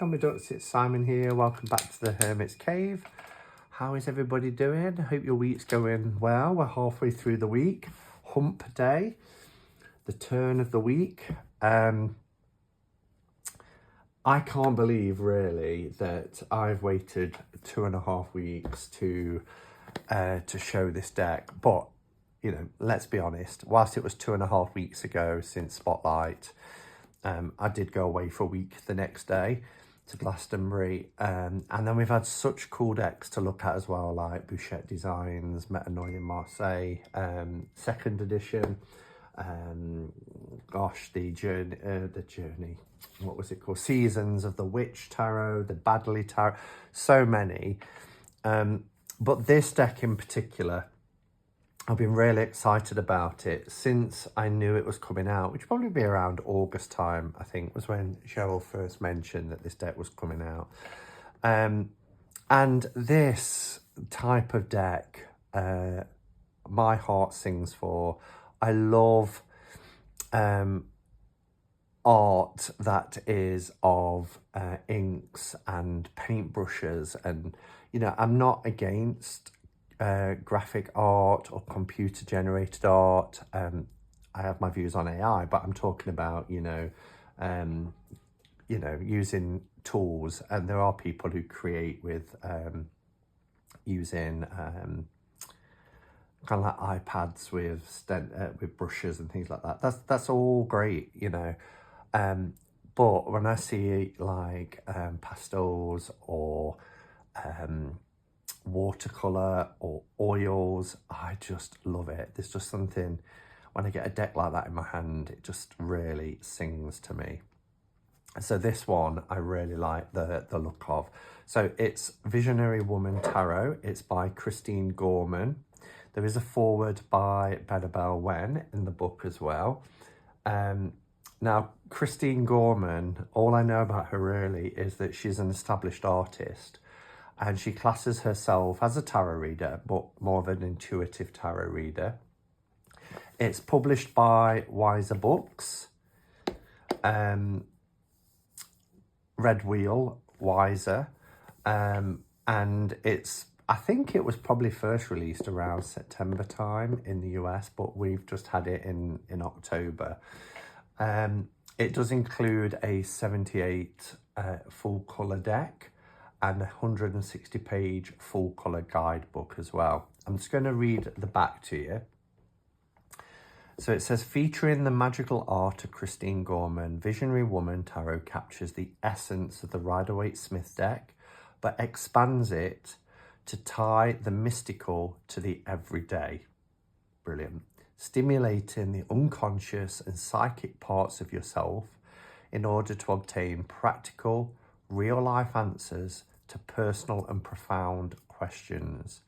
my ducks, it's Simon here. Welcome back to the Hermit's Cave. How is everybody doing? Hope your week's going well. We're halfway through the week. Hump day, the turn of the week. I can't believe really that I've waited 2.5 weeks to show this deck. But, you know, let's be honest, whilst it was 2.5 weeks ago since Spotlight, I did go away for a week the next day to Glastonbury, and then we've had such cool decks to look at as well, like Bouchette Designs, Metanoia in Marseille, 2nd edition, the journey, what was it called? Seasons of the Witch Tarot, the Badley Tarot, so many. But this deck in particular, I've been really excited about it since I knew it was coming out, which would probably be around August time, I think, was when Cheryl first mentioned that this deck was coming out. And this type of deck, my heart sings for. I love art that is of inks and paintbrushes, and, you know, I'm not against graphic art or computer generated art. I have my views on AI, but I'm talking about, using tools, and there are people who create with using kind of like iPads with brushes and things like that. That's all great, you know. But when I see like pastels or watercolor or oils, I just love it. There's just something, when I get a deck like that in my hand, it just really sings to me. So this one I really like the look of. So it's Visionary Woman Tarot. It's by Kristine Gorman. There is a foreword by Bennabel Wen in the book as well. Now, Kristine Gorman, all I know about her really is that she's an established artist, and she classes herself as a tarot reader, but more of an intuitive tarot reader. It's published by Weiser Books, Red Wheel, Weiser, and I think it was probably first released around September time in the US, but we've just had it in October. It does include a 78 full colour deck and a 160-page full colour guidebook as well. I'm just going to read the back to you. So it says, featuring the magical art of Kristine Gorman, Visionary Woman Tarot captures the essence of the Rider Waite Smith deck, but expands it to tie the mystical to the everyday. Brilliant. Stimulating the unconscious and psychic parts of yourself in order to obtain practical, real-life answers to personal and profound questions.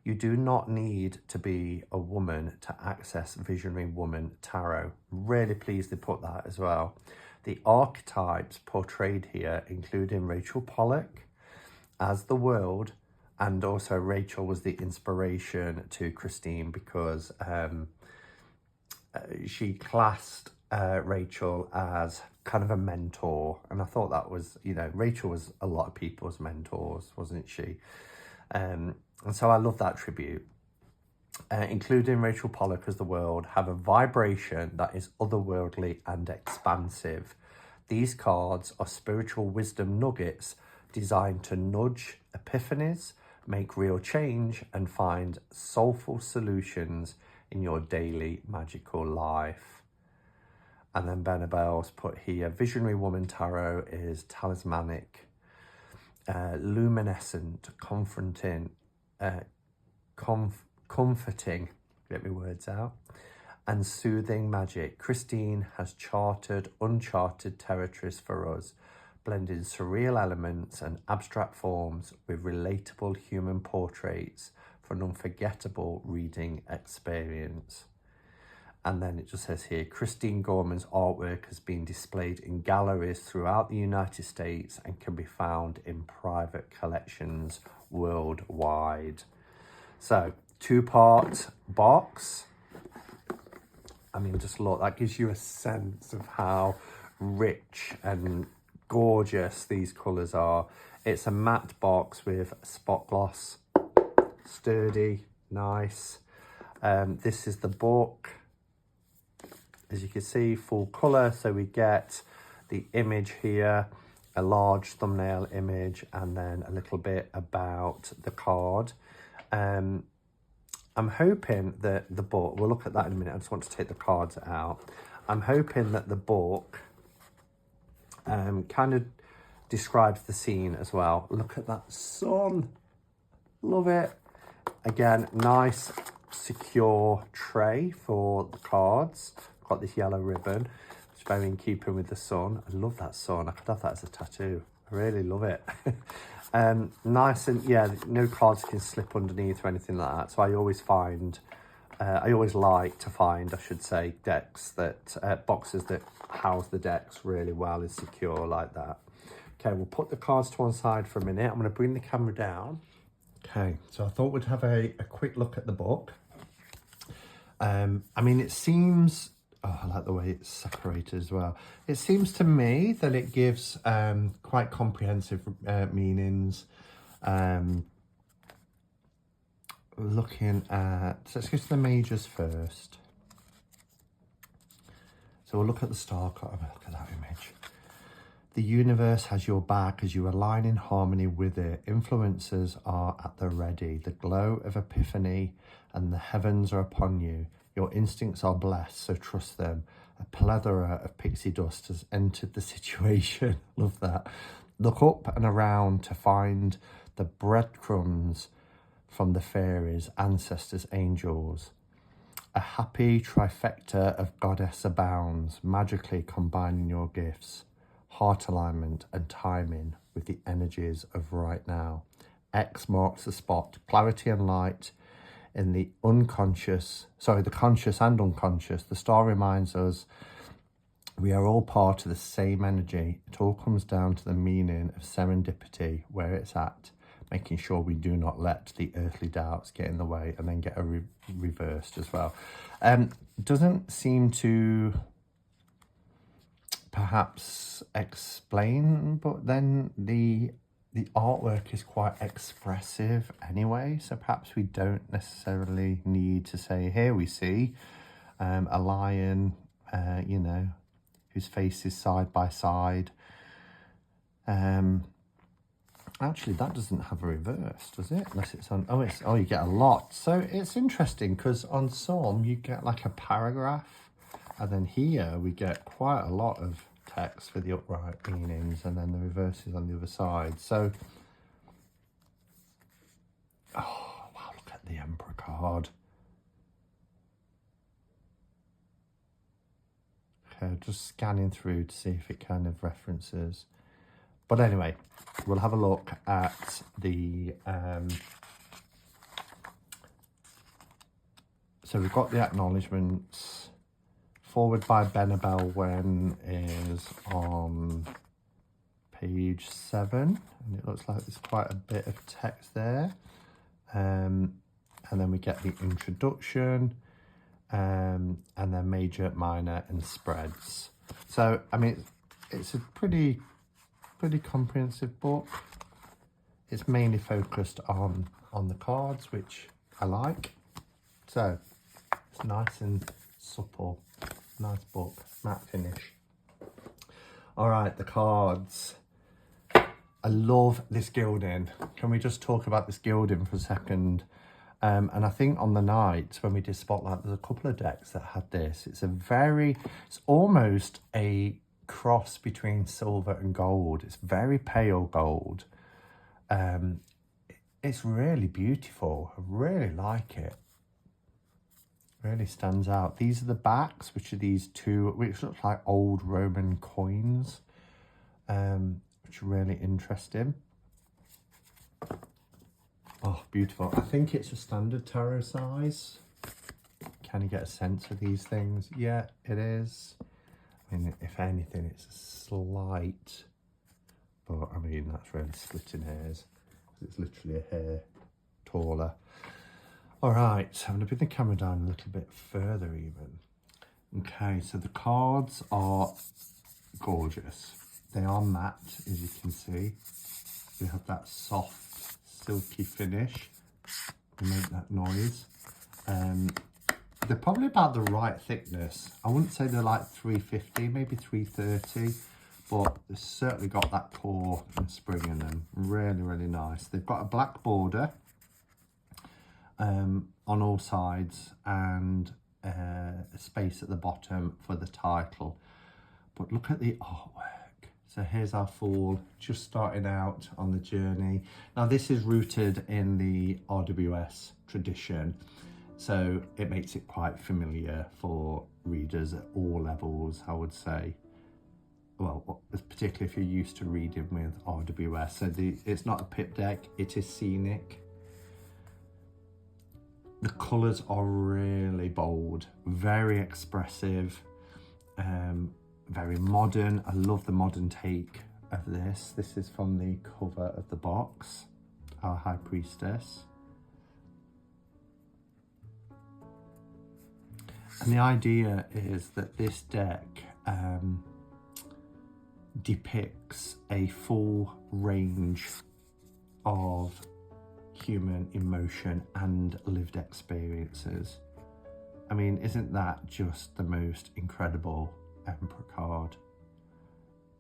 You do not need to be a woman to access Visionary Woman Tarot. Really pleased they put that as well. The archetypes portrayed here, including Rachel Pollack as the world, and also Rachel was the inspiration to Kristine because she classed Rachel as kind of a mentor, and I thought that was, you know, Rachel was a lot of people's mentors, wasn't she? And so I love that tribute. Including Rachel Pollack as the world, have a vibration that is otherworldly and expansive. These cards are spiritual wisdom nuggets designed to nudge epiphanies, make real change, and find soulful solutions in your daily magical life. And then Bennabel's put here, Visionary Woman Tarot is talismanic, luminescent, comforting, get my words out, and soothing magic. Kristine has charted uncharted territories for us, blending surreal elements and abstract forms with relatable human portraits for an unforgettable reading experience. And then it just says here, Kristine Gorman's artwork has been displayed in galleries throughout the United States and can be found in private collections worldwide. So, 2-part box. I mean, just look, that gives you a sense of how rich and gorgeous these colours are. It's a matte box with spot gloss, sturdy, nice. This is the book. As you can see, full colour, so we get the image here, a large thumbnail image, and then a little bit about the card. I'm hoping that the book, we'll look at that in a minute, I just want to take the cards out. I'm hoping that the book kind of describes the scene as well. Look at that sun, love it. Again, nice secure tray for the cards. Got this yellow ribbon, it's very in keeping with the sun. I love that sun, I could have that as a tattoo. I really love it. Nice, and yeah, no cards can slip underneath or anything like that. So I always find, I always like to find, I should say, decks that, boxes that house the decks really well and secure like that. Okay, we'll put the cards to one side for a minute. I'm going to bring the camera down. Okay, so I thought we'd have a quick look at the book. I mean, it seems, oh, I like the way it's separated as well. It seems to me that it gives quite comprehensive meanings. Looking at, so let's go to the majors first. So we'll look at the star card. Look at that image. The universe has your back as you align in harmony with it. Influences are at the ready. The glow of epiphany and the heavens are upon you. Your instincts are blessed, so trust them. A plethora of pixie dust has entered the situation. Love that. Look up and around to find the breadcrumbs from the fairies, ancestors, angels. A happy trifecta of goddess abounds, magically combining your gifts. Heart alignment and timing with the energies of right now. X marks the spot. Clarity and light in the unconscious, sorry, the conscious and unconscious. The star reminds us we are all part of the same energy. It all comes down to the meaning of serendipity, where it's at, making sure we do not let the earthly doubts get in the way, and then get a reversed as well. Doesn't seem to perhaps explain, but then the artwork is quite expressive anyway, so perhaps we don't necessarily need to say, here we see a lion, you know, whose face is side by side. Actually, that doesn't have a reverse, does it? Unless it's on, oh, you get a lot. So it's interesting because on some you get like a paragraph, and then here we get quite a lot of text for the upright meanings, and then the reverse is on the other side. So, oh wow, look at the Emperor card. Okay, just scanning through to see if it kind of references. But anyway, we'll have a look at the, so we've got the acknowledgements. Forward by Benabel Wen is on page 7, and it looks like there's quite a bit of text there. And then we get the introduction, and then major, minor, and spreads. So, I mean, it's a pretty comprehensive book. It's mainly focused on the cards, which I like. So, it's nice and supple. Nice book, matte finish. All right, the cards. I love this gilding. Can we just talk about this gilding for a second? And I think on the night when we did Spotlight, there's a couple of decks that had this. It's almost a cross between silver and gold. It's very pale gold. It's really beautiful. I really like it. Really stands out. These are the backs, which are these two, which look like old Roman coins, which are really interesting. Oh, beautiful. I think it's a standard tarot size. Can you get a sense of these things? Yeah, it is. I mean, if anything, it's a slight, but I mean, that's really splitting hairs. It's literally a hair taller. All right, so I'm going to bring the camera down a little bit further even. Okay, so the cards are gorgeous. They are matte, as you can see. They have that soft, silky finish. They make that noise. They're probably about the right thickness. I wouldn't say they're like 350, maybe 330, but they've certainly got that core and spring in them. Really, really nice. They've got a black border on all sides and a space at the bottom for the title. But look at the artwork. So here's our fool just starting out on the journey. Now this is rooted in the RWS tradition, so it makes it quite familiar for readers at all levels, I would say. Well, particularly if you're used to reading with RWS. So it's not a pip deck, it is scenic. The colours are really bold, very expressive, very modern. I love the modern take of this. This is from the cover of the box, our High Priestess. And the idea is that this deck depicts a full range of human emotion and lived experiences. I mean, isn't that just the most incredible Emperor card?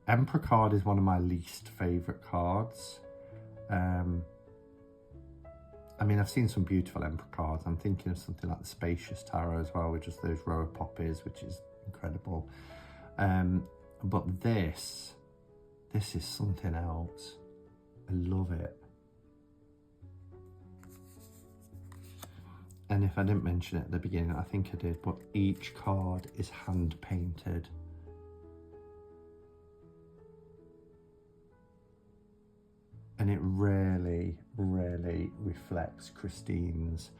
Emperor card is one of my least favourite cards. I mean, I've seen some beautiful Emperor cards. I'm thinking of something like the Spacious Tarot as well, with just those row of poppies, which is incredible. But this is something else. I love it. And if I didn't mention it at the beginning, I think I did, but each card is hand painted. And it really, really reflects Kristine's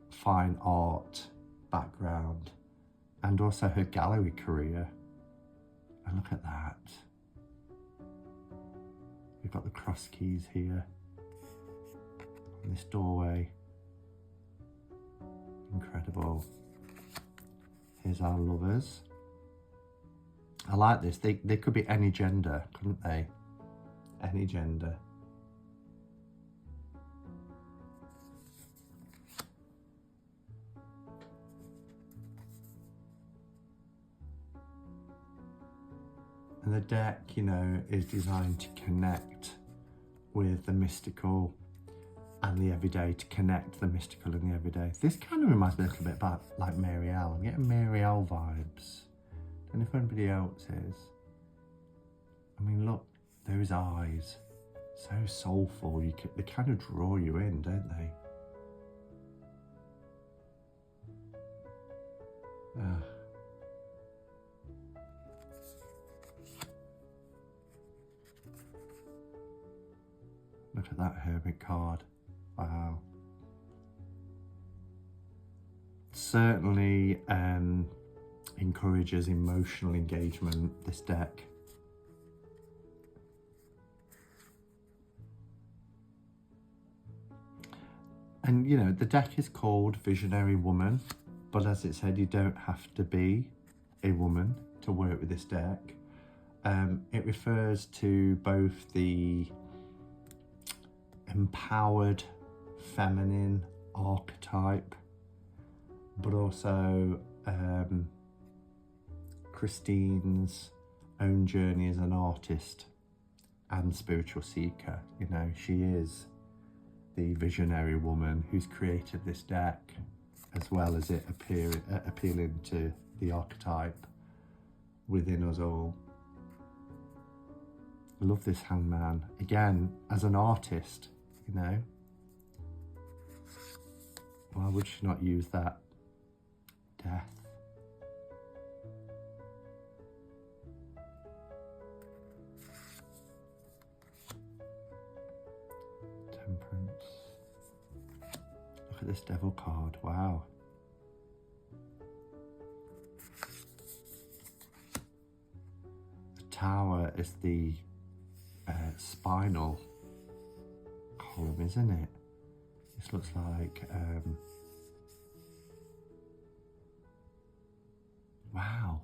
fine art background and also her gallery career. And look at that. We've got the cross keys here in this doorway. Incredible. Here's our lovers. I like this. They could be any gender, couldn't they? Any gender. And the deck, you know, is designed to connect with the mystical and the everyday, to connect the mystical and the everyday. This kind of reminds me a little bit about like Mary L. I'm getting Mary L vibes. Don't know if anybody else is. I mean, look, those eyes, so soulful. They kind of draw you in, don't they? Look at that Hermit card. Wow. Certainly encourages emotional engagement, this deck. And you know, the deck is called Visionary Woman, but as it said, you don't have to be a woman to work with this deck. It refers to both the empowered feminine archetype, but also Kristine's own journey as an artist and spiritual seeker. You know, she is the visionary woman who's created this deck, as well as it appealing to the archetype within us all. I love this hangman. Again, as an artist, you know, why would she not use that death? Temperance. Look at this devil card, wow. The tower is the spinal column, isn't it? This looks like wow.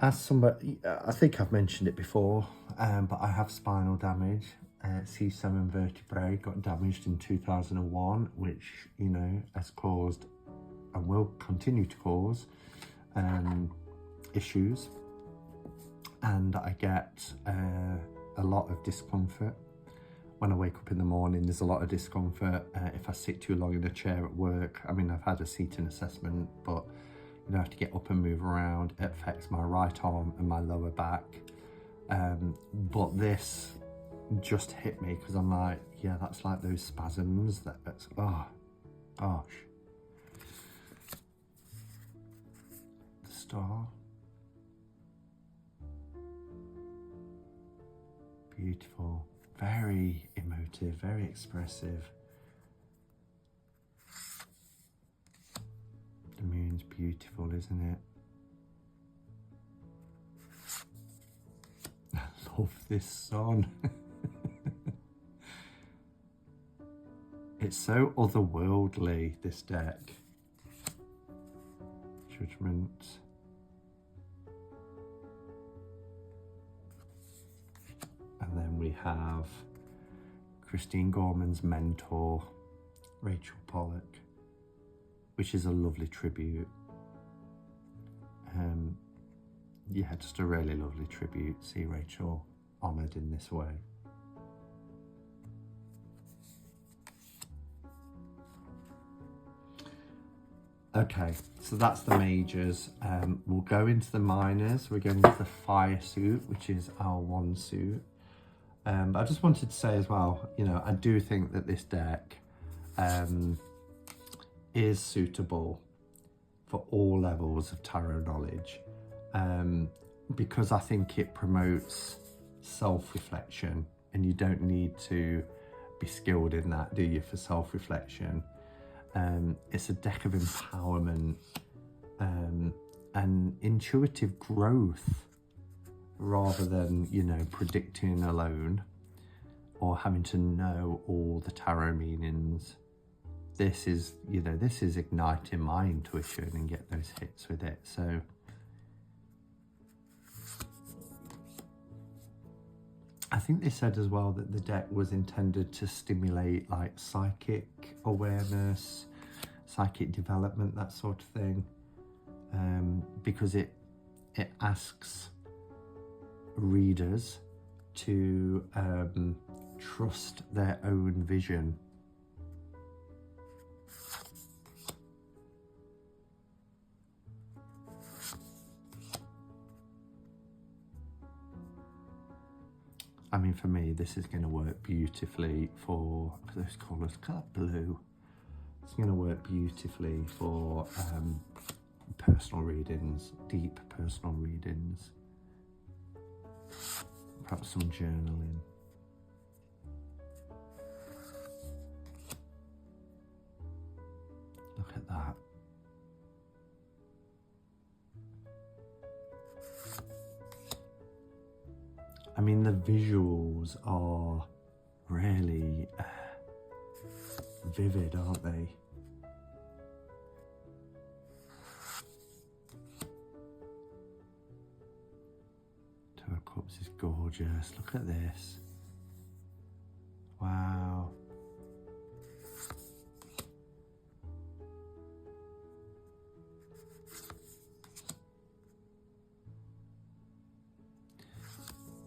As somebody, I think I've mentioned it before, but I have spinal damage. C7 vertebrae got damaged in 2001, which, you know, has caused and will continue to cause issues. And I get a lot of discomfort. When I wake up in the morning, there's a lot of discomfort. If I sit too long in a chair at work, I mean, I've had a seating assessment, but you know, I have to get up and move around. It affects my right arm and my lower back. But this just hit me because I'm like, yeah, that's like those spasms. That's, oh, gosh. The star. Beautiful. Very emotive, very expressive. The moon's beautiful, isn't it? I love this sun. It's so otherworldly, this deck. Judgment. And then we have Kristine Gorman's mentor, Rachel Pollack, which is a lovely tribute. Yeah, just a really lovely tribute. See Rachel honoured in this way. Okay, so that's the majors. We'll go into the minors. We're going into the fire suit, which is our 1 suit. But I just wanted to say as well, you know, I do think that this deck is suitable for all levels of tarot knowledge, because I think it promotes self-reflection, and you don't need to be skilled in that, do you, for self-reflection. It's a deck of empowerment and intuitive growth, rather than, you know, predicting alone or having to know all the tarot meanings. This is, you know, this is igniting my intuition and get those hits with it. So I think they said as well that the deck was intended to stimulate like psychic awareness, psychic development, that sort of thing, because it asks readers to trust their own vision. I mean, for me, this is going to work beautifully for those colours. Look at that blue. It's going to work beautifully for personal readings, deep personal readings. Perhaps some journaling. Look at that. I mean, the visuals are really vivid, aren't they? Two of Cups is gorgeous. Look at this. Wow.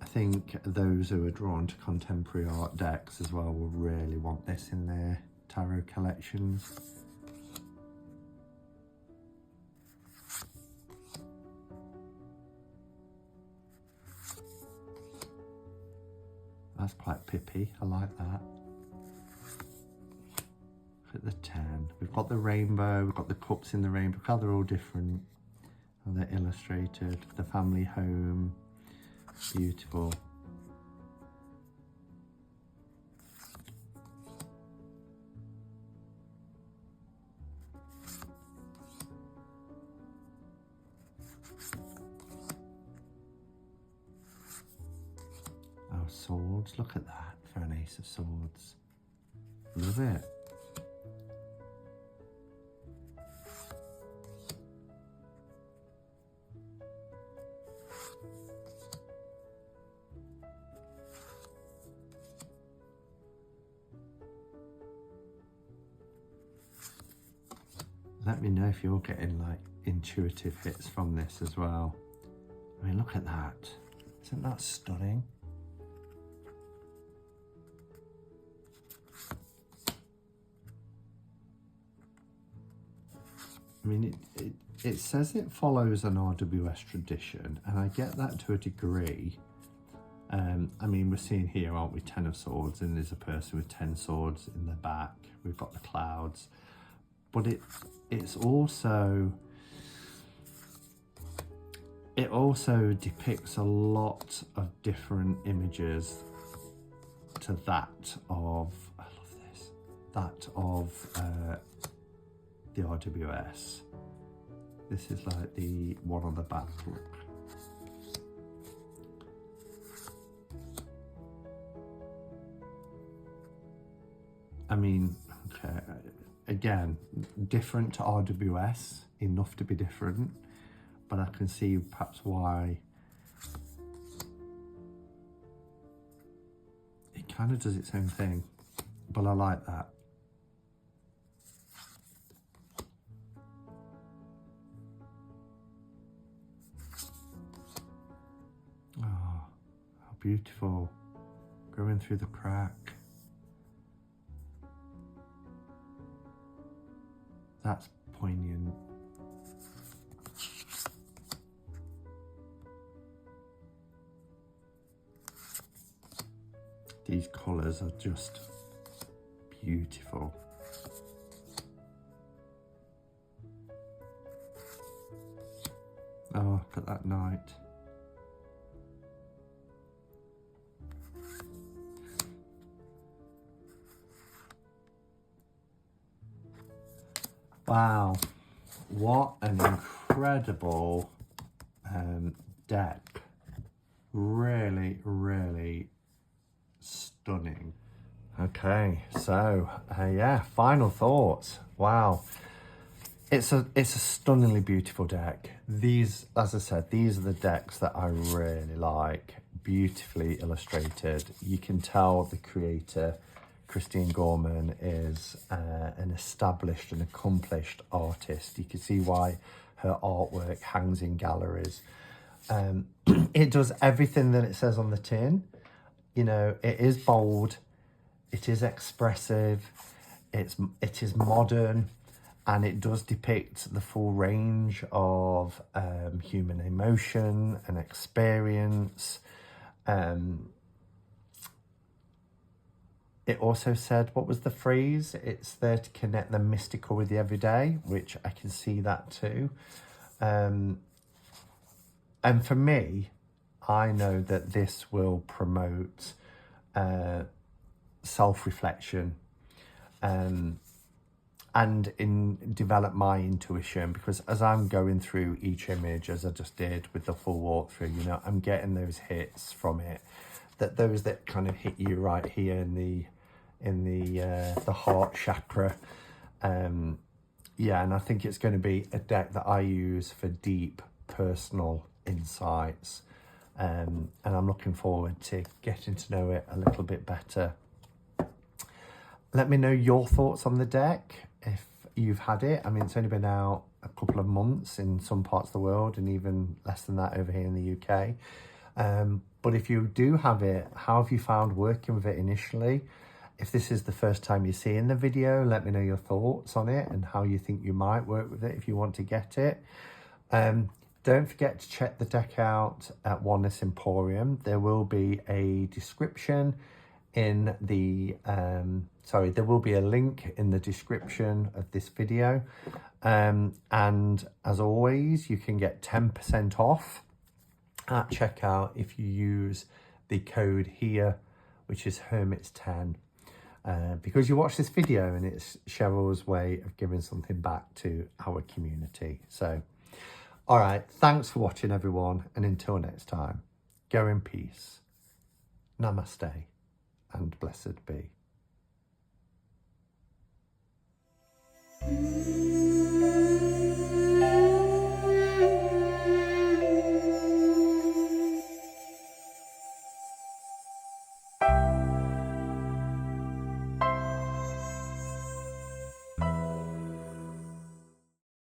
I think those who are drawn to contemporary art decks as well will really want this in their tarot collections. That's quite pippy, I like that. Look at the 10. We've got the rainbow, we've got the cups in the rainbow. Look how they're all different. And they're illustrated. The family home. Beautiful. Our swords, look at that for an Ace of Swords. Love it. Let me know if you're getting like intuitive hits from this as well. I mean, look at that. Isn't that stunning? I mean, it says it follows an RWS tradition, and I get that to a degree. I mean, we're seeing here, aren't we, 10 of swords, and there's a person with 10 swords in their back. We've got the clouds, but it also depicts a lot of different images to that of, I love this, that of the RWS. This is like the one on the back. Look. I mean, okay, again, different to RWS, enough to be different, but I can see perhaps why it kind of does its own thing, but I like that. Oh, how beautiful, going through the crack. That's poignant. These colours are just beautiful. Oh, look at that night. Wow, what an incredible deck. Really, really stunning. Okay, so yeah, final thoughts. Wow, it's a stunningly beautiful deck. These, as I said, these are the decks that I really like. Beautifully illustrated. You can tell the creator, Kristine Gorman, is an established and accomplished artist. You can see why her artwork hangs in galleries. It does everything that it says on the tin. You know, it is bold, it is expressive, it is modern, and it does depict the full range of human emotion and experience. It also said, what was the phrase? It's there to connect the mystical with the everyday, which I can see that too. And for me, I know that this will promote self-reflection and develop my intuition, because as I'm going through each image, as I just did with the full walkthrough, you know, I'm getting those hits from it, that those that kind of hit you right here in the heart chakra. Yeah, and I think it's going to be a deck that I use for deep personal insights, and I'm looking forward to getting to know it a little bit better. Let me know your thoughts on the deck if you've had it. I mean, it's only been out a couple of months in some parts of the world, and even less than that over here in the UK. But if you do have it, how have you found working with it initially? If this is the first time you're seeing the video, let me know your thoughts on it and how you think you might work with it if you want to get it. Don't forget to check the deck out at Oneness Emporium. There will be a description in the, there will be a link in the description of this video. And as always, you can get 10% off at checkout if you use the code here, which is Hermits10. Because you watch this video, and it's Cheryl's way of giving something back to our community. So, all right, thanks for watching, everyone, and until next time, go in peace. Namaste, and blessed be.